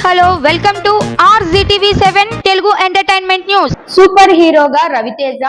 Hello welcome to RZTV7 Telugu entertainment news. Super హీరోగా Raviteja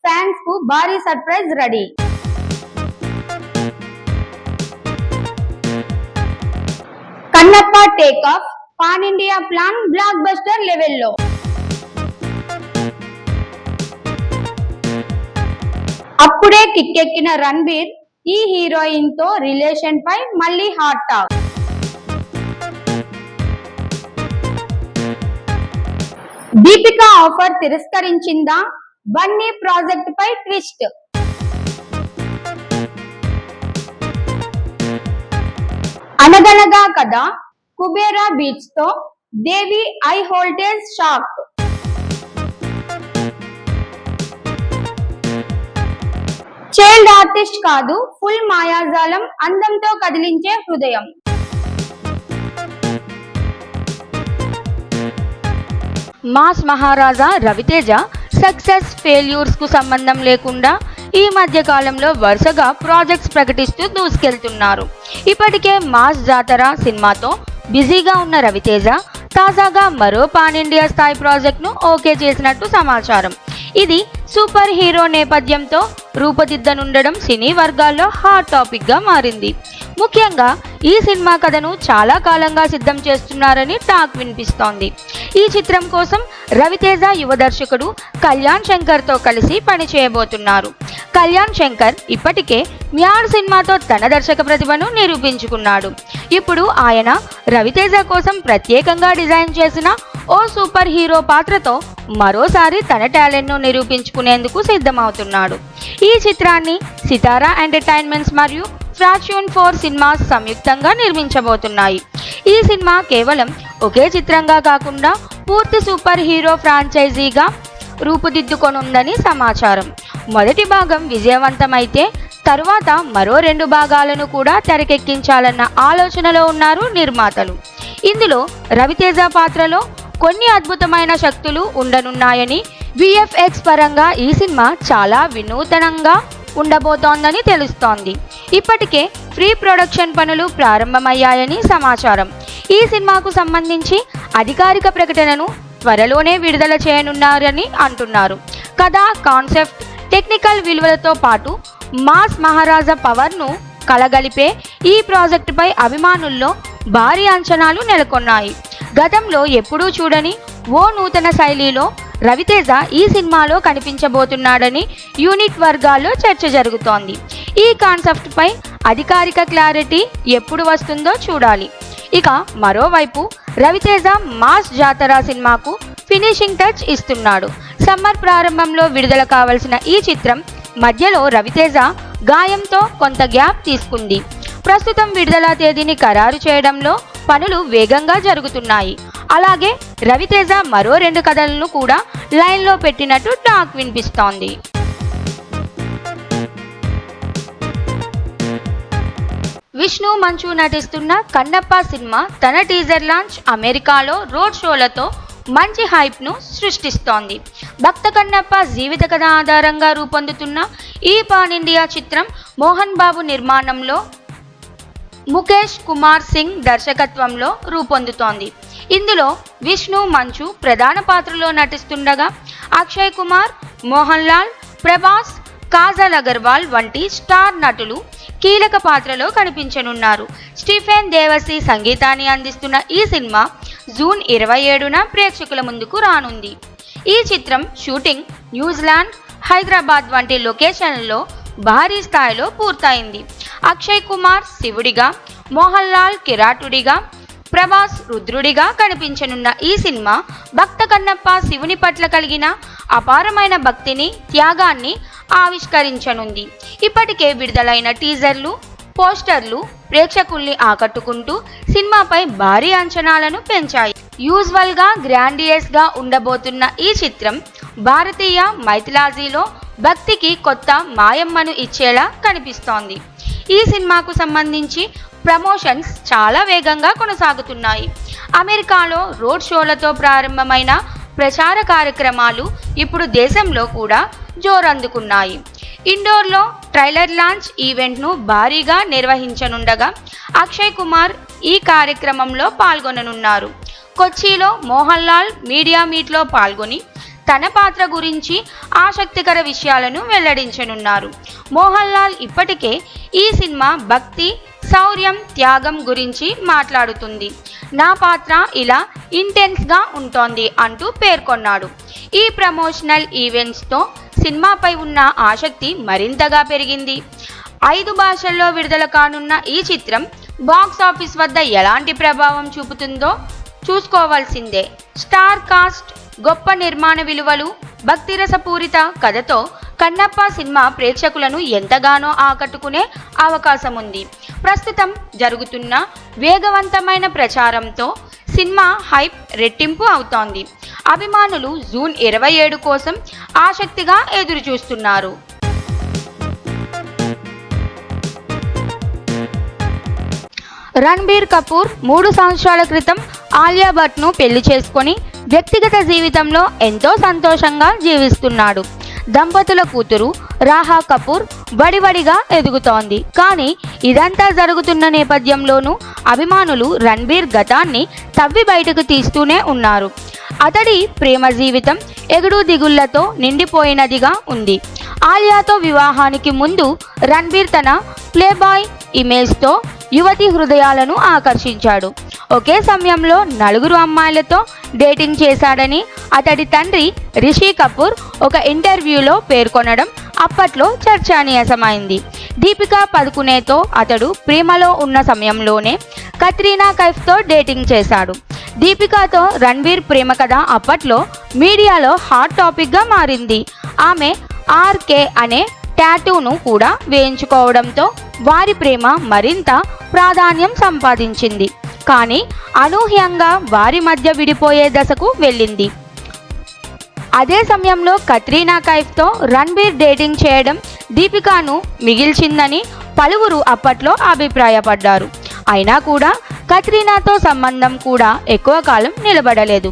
fans కు భారీ surprise ready. Kannappa take off pan India plan block buster లెవెల్లో. అప్పుడే కిక్కెక్కిన రణ్బీర్ ఈ హీరోయిన్ తో రిలేషన్ పై మళ్ళీ హాట్ టాక్. దీపిక ఆఫర్ తిరస్కరించిందా? బన్నీ ప్రాజెక్ట్ పై ట్విస్ట్. అనగనగా కథ కుబేరా బీచ్ తో Devi high voltage shock. Child artist కాదు ఫుల్ మాయాజాలం, అందంతో కదిలించే హృదయం. Mass Maharaja Ravi Teja success failures కు సంబంధం లేకుండా ఈ మధ్య కాలంలో వరుసగా ప్రాజెక్ట్స్ ప్రకటిస్తూ దూసుకెళ్తున్నారు. ఇప్పటికే మాస్ జాతర సినిమాతో బిజీగా ఉన్న రవితేజ తాజాగా మరో పాన్ ఇండియా స్థాయి ప్రాజెక్ట్ను ఓకే చేసినట్టు సమాచారం. ఇది సూపర్ హీరో నేపథ్యంతో రూపుదిద్దనుండడం సినీ వర్గాల్లో హాట్ టాపిక్ గా మారింది. ముఖ్యంగా ఈ సినిమా కథను చాలా కాలంగా సిద్ధం చేస్తున్నారని టాక్ వినిపిస్తోంది. ఈ చిత్రం కోసం రవితేజ యువ దర్శకుడు కళ్యాణ్ శంకర్ తో కలిసి పనిచేయబోతున్నారు. కళ్యాణ్ శంకర్ ఇప్పటికే మ్యాడ్ సినిమాతో తన దర్శక ప్రతిభను నిరూపించుకున్నాడు. ఇప్పుడు ఆయన రవితేజ కోసం ప్రత్యేకంగా డిజైన్ చేసిన ఓ సూపర్ హీరో పాత్రతో మరోసారి తన టాలెంట్ను నిరూపించుకునేందుకు సిద్ధమవుతున్నాడు. ఈ చిత్రాన్ని సితారా ఎంటర్టైన్మెంట్స్ మరియు ఫార్చ్యూన్ 4 సినిమాస్ సంయుక్తంగా నిర్మించబోతున్నాయి. ఈ సినిమా కేవలం ఒకే చిత్రంగా కాకుండా పూర్తి సూపర్ హీరో ఫ్రాంచైజీగా రూపుదిద్దుకొనుందని సమాచారం. మొదటి భాగం విజయవంతమైతే తరువాత మరో 2 భాగాలను కూడా తెరకెక్కించాలన్న ఆలోచనలో ఉన్నారు నిర్మాతలు. ఇందులో రవితేజ పాత్రలో కొన్ని అద్భుతమైన శక్తులు ఉండనున్నాయని, VFX పరంగా ఈ సినిమా చాలా వినూతనంగా ఉండబోతోందని తెలుస్తోంది. ఇప్పటికే ప్రీ ప్రొడక్షన్ పనులు ప్రారంభమయ్యాయని సమాచారం. ఈ సినిమాకు సంబంధించి అధికారిక ప్రకటనను త్వరలోనే విడుదల చేయనున్నారని అంటున్నారు. కథ, కాన్సెప్ట్, టెక్నికల్ విలువలతో పాటు మాస్ మహారాజా పవర్ను కలగలిపే ఈ ప్రాజెక్టుపై అభిమానుల్లో భారీ అంచనాలు నెలకొన్నాయి. గతంలో ఎప్పుడూ చూడని ఓ నూతన శైలిలో రవితేజ ఈ సినిమాలో కనిపించబోతున్నాడని యూనిట్ వర్గాల్లో చర్చ జరుగుతోంది. ఈ కాన్సెప్ట్ పై అధికారిక క్లారిటీ ఎప్పుడు వస్తుందో చూడాలి. ఇక మరోవైపు రవితేజ మాస్ జాతర సినిమాకు ఫినిషింగ్ టచ్ ఇస్తున్నాడు. సమ్మర్ ప్రారంభంలో విడుదల కావాల్సిన ఈ చిత్రం మధ్యలో రవితేజ గాయంతో కొంత గ్యాప్ తీసుకుంది. ప్రస్తుతం విడుదల తేదీని ఖరారు చేయడంలో పనులు వేగంగా జరుగుతున్నాయి. అలాగే రవితేజ మరో 2 కథలను కూడా లైన్లో పెట్టినట్టు టాక్ వినిపిస్తోంది. విష్ణు మంచు నటిస్తున్న కన్నప్ప సినిమా తన టీజర్ లాంచ్ అమెరికాలో రోడ్ షోలతో మంచి హైప్ను సృష్టిస్తోంది. భక్త కన్నప్ప జీవిత కథ ఆధారంగా రూపొందుతున్న ఈ పాన్ ఇండియా చిత్రం మోహన్ బాబు నిర్మాణంలో ముఖేష్ కుమార్ సింగ్ దర్శకత్వంలో రూపొందుతోంది. ఇందులో విష్ణు మంచు ప్రధాన పాత్రలో నటిస్తుండగా అక్షయ్ కుమార్, మోహన్ లాల్, ప్రభాస్, కాజల్ అగర్వాల్ వంటి స్టార్ నటులు కీలక పాత్రలో కనిపించనున్నారు. స్టీఫెన్ దేవసి సంగీతాన్ని అందిస్తున్న ఈ సినిమా జూన్ 27న ప్రేక్షకుల ముందుకు రానుంది. ఈ చిత్రం షూటింగ్ న్యూజిలాండ్, హైదరాబాద్ వంటి లొకేషన్లలో భారీ స్థాయిలో పూర్తయింది. అక్షయ్ కుమార్ శివుడిగా, మోహన్ లాల్ కిరాటుడిగా, ప్రభాస్ రుద్రుడిగా కనిపించనున్న ఈ సినిమా భక్త కన్నప్ప శివుని పట్ల కలిగిన అపారమైన భక్తిని, త్యాగాన్ని ఆవిష్కరించనుంది. ఇప్పటికే విడుదలైన టీజర్లు, పోస్టర్లు ప్రేక్షకుల్ని ఆకట్టుకుంటూ సినిమాపై భారీ అంచనాలను పెంచాయి. యూజువల్గా గ్రాండియస్గా ఉండబోతున్న ఈ చిత్రం భారతీయ మైథాలజీలో భక్తికి కొత్త మాయమ్మను ఇచ్చేలా కనిపిస్తోంది. ఈ సినిమాకు సంబంధించి ప్రమోషన్స్ చాలా వేగంగా కొనసాగుతున్నాయి. అమెరికాలో రోడ్ షోలతో ప్రారంభమైన ప్రచార కార్యక్రమాలు ఇప్పుడు దేశంలో కూడా జోరందుకున్నాయి. ఇండోర్లో ట్రైలర్ లాంచ్ ఈవెంట్ను భారీగా నిర్వహించనుండగా అక్షయ్ కుమార్ ఈ కార్యక్రమంలో పాల్గొననున్నారు. కొచ్చిలో మోహన్ లాల్ మీడియా మీట్లో పాల్గొని తన పాత్ర గురించి ఆసక్తికర విషయాలను వెల్లడించనున్నారు. మోహన్ లాల్ ఇప్పటికే ఈ సినిమా భక్తి, శౌర్యం, త్యాగం గురించి మాట్లాడుతుంది. నా పాత్ర ఇలా ఇంటెన్స్గా ఉంటోంది అంటూ పేర్కొన్నాడు. ఈ ప్రమోషనల్ ఈవెంట్స్తో సినిమాపై ఉన్న ఆసక్తి మరింతగా పెరిగింది. 5 భాషల్లో విడుదల కానున్న ఈ చిత్రం బాక్స్ ఆఫీస్ వద్ద ఎలాంటి ప్రభావం చూపుతుందో చూసుకోవాల్సిందే. స్టార్ కాస్ట్, గొప్ప నిర్మాణ విలువలు, భక్తిరసపూరిత కథతో కన్నప్ప సినిమా ప్రేక్షకులను ఎంతగానో ఆకట్టుకునే అవకాశం ఉంది. ప్రస్తుతం జరుగుతున్న వేగవంతమైన ప్రచారంతో సినిమా హైప్ రెట్టింపు అవుతోంది. అభిమానులు జూన్ 27 కోసం ఆసక్తిగా ఎదురుచూస్తున్నారు. రణబీర్ కపూర్ 3 సంవత్సరాల క్రితం ఆలియా భట్ను పెళ్లి చేసుకొని వ్యక్తిగత జీవితంలో ఎంతో సంతోషంగా జీవిస్తున్నాడు. దంపతుల కూతురు రాహా కపూర్ వడివడిగా ఎదుగుతోంది. కానీ ఇదంతా జరుగుతున్న నేపథ్యంలోనూ అభిమానులు రణబీర్ గతాన్ని తవ్వి బయటకు తీస్తూనే ఉన్నారు. అతడి ప్రేమ జీవితం ఎగుడు దిగుళ్లతో నిండిపోయినదిగా ఉంది. ఆలియాతో వివాహానికి ముందు రణబీర్ తన ప్లేబాయ్ ఇమేజ్తో యువతి హృదయాలను ఆకర్షించాడు. ఒకే సమయంలో 4 అమ్మాయిలతో డేటింగ్ చేశాడని అతడి తండ్రి రిషి కపూర్ ఒక ఇంటర్వ్యూలో పేర్కొనడం అప్పట్లో చర్చనీయాంశమైంది. దీపికా పదుకునేతో అతడు ప్రేమలో ఉన్న సమయంలోనే కత్రినా కైఫ్తో డేటింగ్ చేశాడు. దీపికాతో రణబీర్ ప్రేమ కథ అప్పట్లో మీడియాలో హాట్ టాపిక్గా మారింది. ఆమె ఆర్కే అనే టాటూను కూడా వేయించుకోవడంతో వారి ప్రేమ మరింత ప్రాధాన్యం సంపాదించింది. కానీ అనూహ్యంగా వారి మధ్య విడిపోయే దశకు వెళ్ళింది. అదే సమయంలో కత్రినా కైఫ్తో రణబీర్ డేటింగ్ చేయడం దీపికాను మిగిల్చిందని పలువురు అప్పట్లో అభిప్రాయపడ్డారు. అయినా కూడా కత్రినాతో సంబంధం కూడా ఎక్కువ కాలం నిలబడలేదు.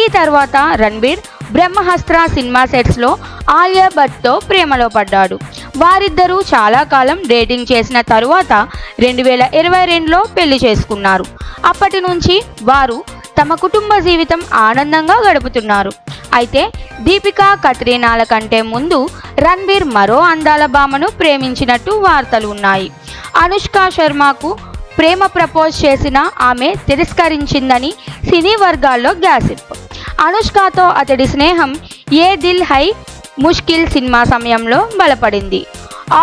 ఈ తర్వాత రణబీర్ బ్రహ్మాస్త్ర సినిమా సెట్స్లో ఆలియా భట్తో ప్రేమలో పడ్డాడు. వారిద్దరూ చాలా కాలం డేటింగ్ చేసిన తరువాత 2022లో పెళ్లి చేసుకున్నారు. అప్పటి నుంచి వారు తమ కుటుంబ జీవితం ఆనందంగా గడుపుతున్నారు. అయితే దీపికా కత్రినాల కంటే ముందు రణబీర్ మరో అందాల భామను ప్రేమించినట్టు వార్తలు ఉన్నాయి. అనుష్క శర్మకు ప్రేమ ప్రపోజ్ చేసిన ఆమె తిరస్కరించిందని సినీ వర్గాల్లో గ్యాసిప్. అనుష్కతో అతడి స్నేహం ఏ దిల్ హై ముష్కిల్ సినిమా సమయంలో బలపడింది.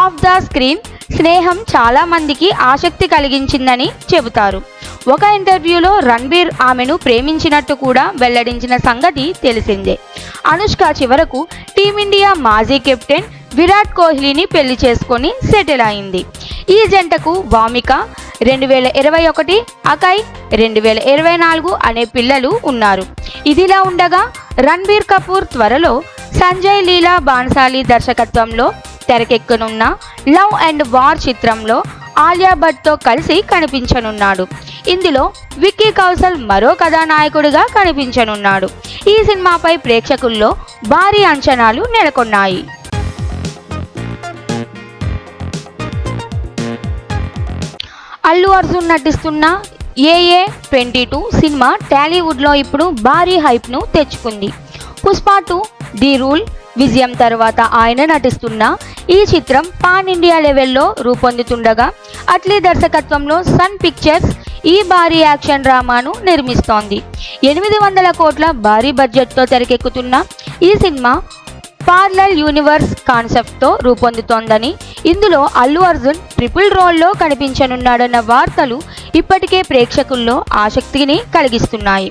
ఆఫ్ ద స్క్రీన్ స్నేహం చాలా మందికి ఆసక్తి కలిగించిందని చెబుతారు. ఒక ఇంటర్వ్యూలో రణబీర్ ఆమెను ప్రేమించినట్టు కూడా వెల్లడించిన సంగతి తెలిసిందే. అనుష్క చివరకు టీమిండియా మాజీ కెప్టెన్ విరాట్ కోహ్లీని పెళ్లి చేసుకొని సెటిల్ అయింది. ఈ జంటకు వామిక 2021, అకై 2024 అనే పిల్లలు ఉన్నారు. ఇదిలా ఉండగా రణబీర్ కపూర్ త్వరలో సంజయ్ లీలా బాన్సాలి దర్శకత్వంలో తెరకెక్కనున్న లవ్ అండ్ వార్ చిత్రంలో ఆలియా భట్తో కలిసి కనిపించనున్నాడు. ఇందులో విక్కీ కౌశల్ మరో కథానాయకుడిగా కనిపించనున్నాడు. ఈ సినిమాపై ప్రేక్షకుల్లో భారీ అంచనాలు నెలకొన్నాయి. అల్లు అర్జున్ నటిస్తున్న AA 22 సినిమా టాలీవుడ్లో ఇప్పుడు భారీ హైప్ను తెచ్చుకుంది. పుష్ప 2 ది రూల్ విజయం తర్వాత ఆయన నటిస్తున్న ఈ చిత్రం పాన్ ఇండియా లెవెల్లో రూపొందుతుండగా అట్లీ దర్శకత్వంలో సన్ పిక్చర్స్ ఈ భారీ యాక్షన్ డ్రామాను నిర్మిస్తోంది. 800 కోట్ల భారీ బడ్జెట్తో తెరకెక్కుతున్న ఈ సినిమా పార్లల్ యూనివర్స్ కాన్సెప్ట్తో రూపొందుతోందని, ఇందులో అల్లు అర్జున్ ట్రిపుల్ రోల్లో కనిపించనున్నాడన్న వార్తలు ఇప్పటికే ప్రేక్షకుల్లో ఆసక్తిని కలిగిస్తున్నాయి.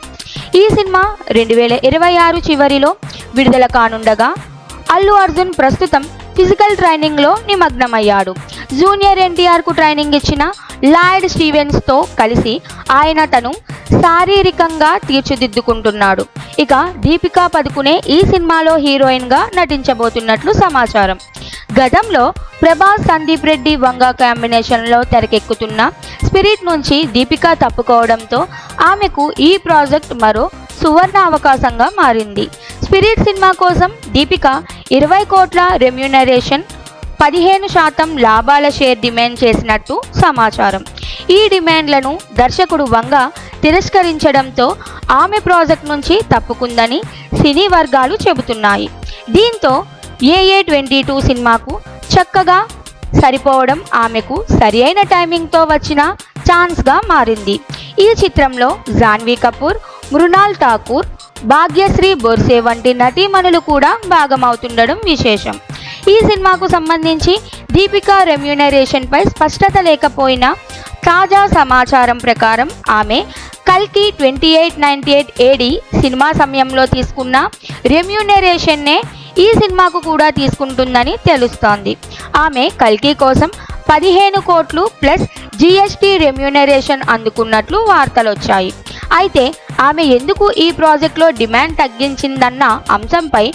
ఈ సినిమా 2026 చివరిలో విడుదల కానుండగా అల్లు అర్జున్ ప్రస్తుతం ఫిజికల్ ట్రైనింగ్లో నిమగ్నమయ్యాడు. జూనియర్ ఎన్టీఆర్కు ట్రైనింగ్ ఇచ్చిన లాయిడ్ స్టీవెన్స్తో కలిసి ఆయన తను శారీరకంగా తీర్చిదిద్దుకుంటున్నాడు. ఇక దీపికా పదుకునే ఈ సినిమాలో హీరోయిన్గా నటించబోతున్నట్లు సమాచారం. గతంలో ప్రభాస్, సందీప్ రెడ్డి, వంగ కాంబినేషన్లో తెరకెక్కుతున్న స్పిరిట్ నుంచి దీపికా తప్పుకోవడంతో ఆమెకు ఈ ప్రాజెక్ట్ మరో సువర్ణ అవకాశంగా మారింది. స్పిరిట్ సినిమా కోసం దీపిక 20 కోట్ల రెమ్యూనరేషన్, 15% లాభాల షేర్ డిమాండ్ చేసినట్టు సమాచారం. ఈ డిమాండ్లను దర్శకుడు వంగ తిరస్కరించడంతో ఆమె ప్రాజెక్ట్ నుంచి తప్పుకుందని సినీ వర్గాలు చెబుతున్నాయి. దీంతో AA22 సినిమాకు చక్కగా సరిపోవడం ఆమెకు సరియైన టైమింగ్తో వచ్చిన ఛాన్స్గా మారింది. ఈ చిత్రంలో జాన్వీ కపూర్, మృణాల్ ఠాకూర్, భాగ్యశ్రీ బొర్సే వంటి నటీమణులు కూడా భాగమవుతుండడం విశేషం. ఈ సినిమాకు సంబంధించి దీపికా రెమ్యూనరేషన్పై స్పష్టత లేకపోయినా తాజా సమాచారం ప్రకారం ఆమె కల్కి 2898 AD సినిమా సమయంలో తీసుకున్న రెమ్యూనరేషన్నే ఈ సినిమాకు కూడా తీసుకుంటుందని తెలుస్తోంది. ఆమె కల్కి కోసం 15 కోట్లు ప్లస్ GST రెమ్యూనరేషన్ అందుకున్నట్లు వార్తలొచ్చాయి. అయితే ఆమె ఎందుకు ఈ ప్రాజెక్టులో డిమాండ్ తగ్గించిందన్న అంశంపై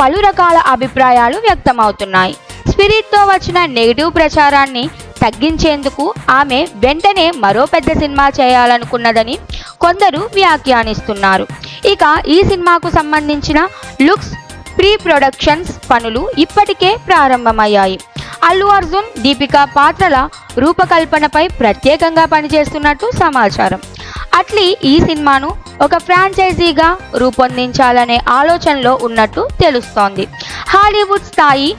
పలు రకాల అభిప్రాయాలు వ్యక్తమవుతున్నాయి. స్పిరిట్తో వచ్చిన నెగిటివ్ ప్రచారాన్ని తగ్గించేందుకు ఆమె వెంటనే మరో పెద్ద సినిమా చేయాలనుకున్నదని కొందరు వ్యాఖ్యానిస్తున్నారు. ఇక ఈ సినిమాకు సంబంధించిన లుక్స్ ప్రీ ప్రొడక్షన్స్ పనులు ఇప్పటికే ప్రారంభమయ్యాయి. అల్లు అర్జున్, దీపికా పాత్రల రూపకల్పనపై ప్రత్యేకంగా పనిచేస్తున్నట్టు సమాచారం. అట్లీ ఈ సినిమాను ఒక ఫ్రాంచైజీగా రూపొందించాలనే ఆలోచనలో ఉన్నట్టు తెలుస్తోంది. హాలీవుడ్ స్థాయి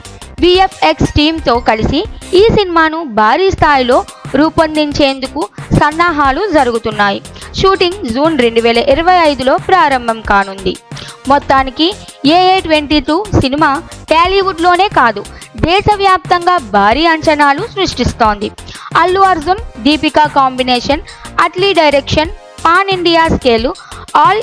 VFX టీంతో కలిసి ఈ సినిమాను భారీ స్థాయిలో రూపొందించేందుకు సన్నాహాలు జరుగుతున్నాయి. షూటింగ్ జూన్ 2025లో ప్రారంభం కానుంది. మొత్తానికి AA22 సినిమా టాలీవుడ్లోనే కాదు దేశవ్యాప్తంగా భారీ అంచనాలు సృష్టిస్తోంది. Allu Arjun, Deepika combination, Atlee direction, pan India scale, all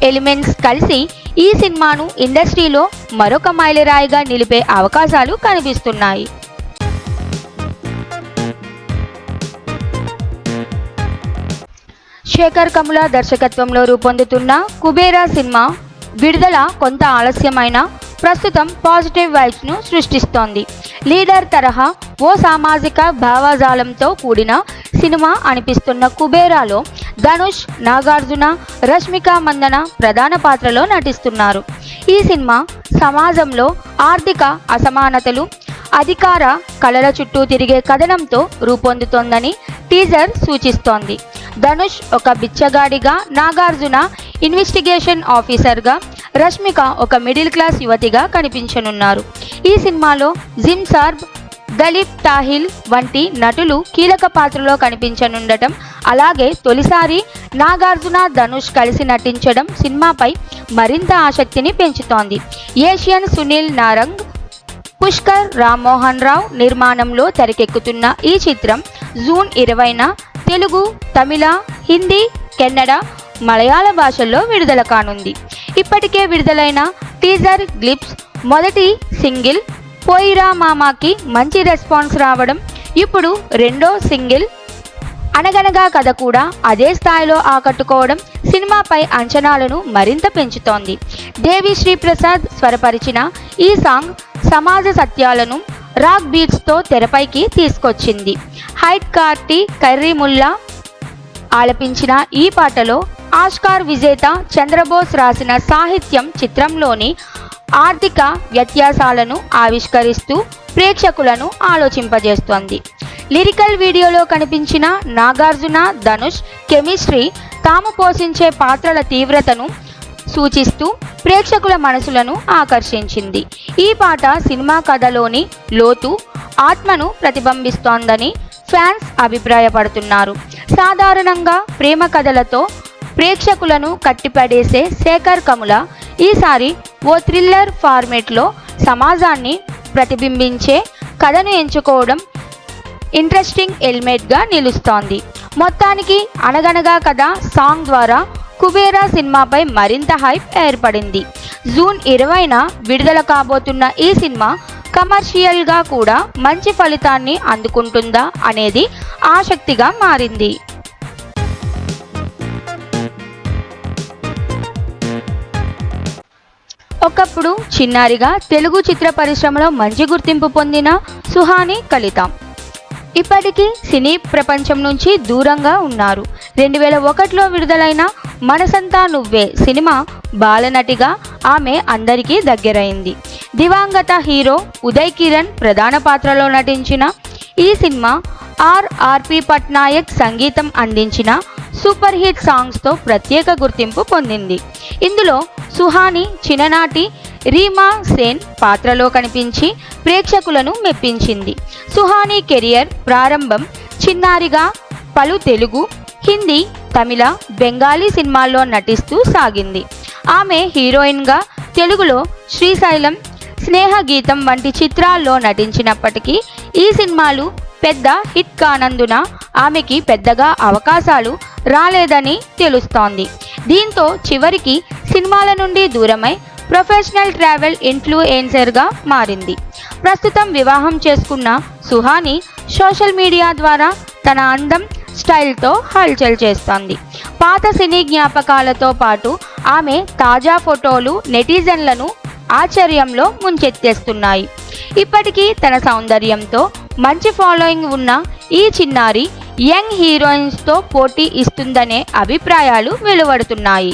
elements కలిసి ఈ సినిమాను ఇండస్ట్రీలో మరొక మైలురాయిగా నిలిపే అవకాశాలు కనిపిస్తున్నాయి. శేఖర్ కమ్ముల దర్శకత్వంలో రూపొందుతున్న కుబేరా సినిమా విడుదల కొంత ఆలస్యమైన ప్రస్తుతం పాజిటివ్ వైబ్స్ను సృష్టిస్తోంది. లీడర్ తరహా ఓ సామాజిక భావజాలంతో కూడిన సినిమా అనిపిస్తున్న కుబేరాలో ధనుష్, నాగార్జున, రష్మిక మందన ప్రధాన పాత్రలో నటిస్తున్నారు. ఈ సినిమా సమాజంలో ఆర్థిక అసమానతలు, అధికార కళల చుట్టూ తిరిగే కథనంతో రూపొందుతోందని టీజర్ సూచిస్తోంది. ధనుష్ ఒక బిచ్చగాడిగా, నాగార్జున ఇన్వెస్టిగేషన్ ఆఫీసర్గా, రష్మిక ఒక మిడిల్ క్లాస్ యువతిగా కనిపించనున్నారు. ఈ సినిమాలో జిమ్ సార్బ్, దలీప్ తాహిల్ వంటి నటులు కీలక పాత్రలో కనిపించనుండటం, అలాగే తొలిసారి నాగార్జున, ధనుష్ కలిసి నటించడం సినిమాపై మరింత ఆసక్తిని పెంచుతోంది. ఏషియన్ సునీల్ నారంగ్, పుష్కర్ రామ్మోహన్ రావు నిర్మాణంలో తెరకెక్కుతున్న ఈ చిత్రం జూన్ 20న తెలుగు, తమిళ, హిందీ, కన్నడ, మలయాళ భాషల్లో విడుదల కానుంది. ఇప్పటికే విడుదలైన టీజర్ గ్లిప్స్, మొదటి సింగిల్ పోయిరా మామాకి మంచి రెస్పాన్స్ రావడం, ఇప్పుడు రెండో సింగిల్ అనగనగా కథ కూడా అదే స్థాయిలో ఆకట్టుకోవడం సినిమాపై అంచనాలను మరింత పెంచుతోంది. దేవిశ్రీ ప్రసాద్ స్వరపరిచిన ఈ సాంగ్ సమాజ సత్యాలను రాక్ బీట్స్తో తెరపైకి తీసుకొచ్చింది. హైట్ కార్టీ కర్రీముల్లా ఆలపించిన ఈ పాటలో ఆస్కార్ విజేత చంద్రబోస్ రాసిన సాహిత్యం చిత్రంలోని ఆర్థిక వ్యత్యాసాలను ఆవిష్కరిస్తూ ప్రేక్షకులను ఆలోచింపజేస్తోంది. లిరికల్ వీడియోలో కనిపించిన నాగార్జున, ధనుష్ కెమిస్ట్రీ తాము పోషించే పాత్రల తీవ్రతను సూచిస్తూ ప్రేక్షకుల మనసులను ఆకర్షించింది. ఈ పాట సినిమా కథలోని లోతు, ఆత్మను ప్రతిబింబిస్తోందని ఫ్యాన్స్ అభిప్రాయపడుతున్నారు. సాధారణంగా ప్రేమ కథలతో ప్రేక్షకులను కట్టిపడేసే శేఖర్ కమ్ముల ఈసారి ఓ థ్రిల్లర్ ఫార్మేట్లో సమాజాన్ని ప్రతిబింబించే కథను ఎంచుకోవడం ఇంట్రెస్టింగ్ ఎలిమెంట్గా నిలుస్తోంది. మొత్తానికి అనగనగా కథ సాంగ్ ద్వారా కుబేరా సినిమాపై మరింత హైప్ ఏర్పడింది. జూన్ 20న విడుదల కాబోతున్న ఈ సినిమా కమర్షియల్గా కూడా మంచి ఫలితాన్ని అందుకుంటుందా అనేది ఆసక్తిగా మారింది. ఒకప్పుడు చిన్నారిగా తెలుగు చిత్ర పరిశ్రమలో మంచి గుర్తింపు పొందిన సుహాని కలిత ఇప్పటికీ సినీ ప్రపంచం నుంచి దూరంగా ఉన్నారు. 2001లో విడుదలైన మనసంతా నువ్వే సినిమా బాలనటిగా ఆమె అందరికీ దగ్గరైంది. దివంగత హీరో ఉదయ్ కిరణ్ ప్రధాన పాత్రలో నటించిన ఈ సినిమా ఆర్పి పట్నాయక్ సంగీతం అందించిన సూపర్ హిట్ సాంగ్స్తో ప్రత్యేక గుర్తింపు పొందింది. ఇందులో సుహాని చిన్ననాటి రీమా సేన్ పాత్రలో కనిపించి ప్రేక్షకులను మెప్పించింది. సుహాని కెరియర్ ప్రారంభం చిన్నారిగా పలు తెలుగు, హిందీ, తమిళ, బెంగాలీ సినిమాల్లో నటిస్తూ సాగింది. ఆమె హీరోయిన్గా తెలుగులో శ్రీశైలం, స్నేహ గీతం వంటి చిత్రాల్లో నటించినప్పటికీ ఈ సినిమాలు పెద్ద హిట్ కానందున ఆమెకి పెద్దగా అవకాశాలు రాలేదని తెలుస్తోంది. దీంతో చివరికి సినిమాల నుండి దూరమై ప్రొఫెషనల్ ట్రావెల్ ఇన్ఫ్లుయెన్సర్గా మారింది. ప్రస్తుతం వివాహం చేసుకున్న సుహాని సోషల్ మీడియా ద్వారా తన అందం, స్టైల్తో హల్చల్ చేస్తోంది. పాత సినీ జ్ఞాపకాలతో పాటు ఆమె తాజా ఫోటోలు నెటిజన్లను ఆశ్చర్యంలో ముంచెత్తేస్తున్నాయి. ఇప్పటికీ తన సౌందర్యంతో మంచి ఫాలోయింగ్ ఉన్న ఈ చిన్నారి యంగ్ హీరోయిన్స్తో పోటీ ఇస్తుందనే అభిప్రాయాలు వెలువడుతున్నాయి.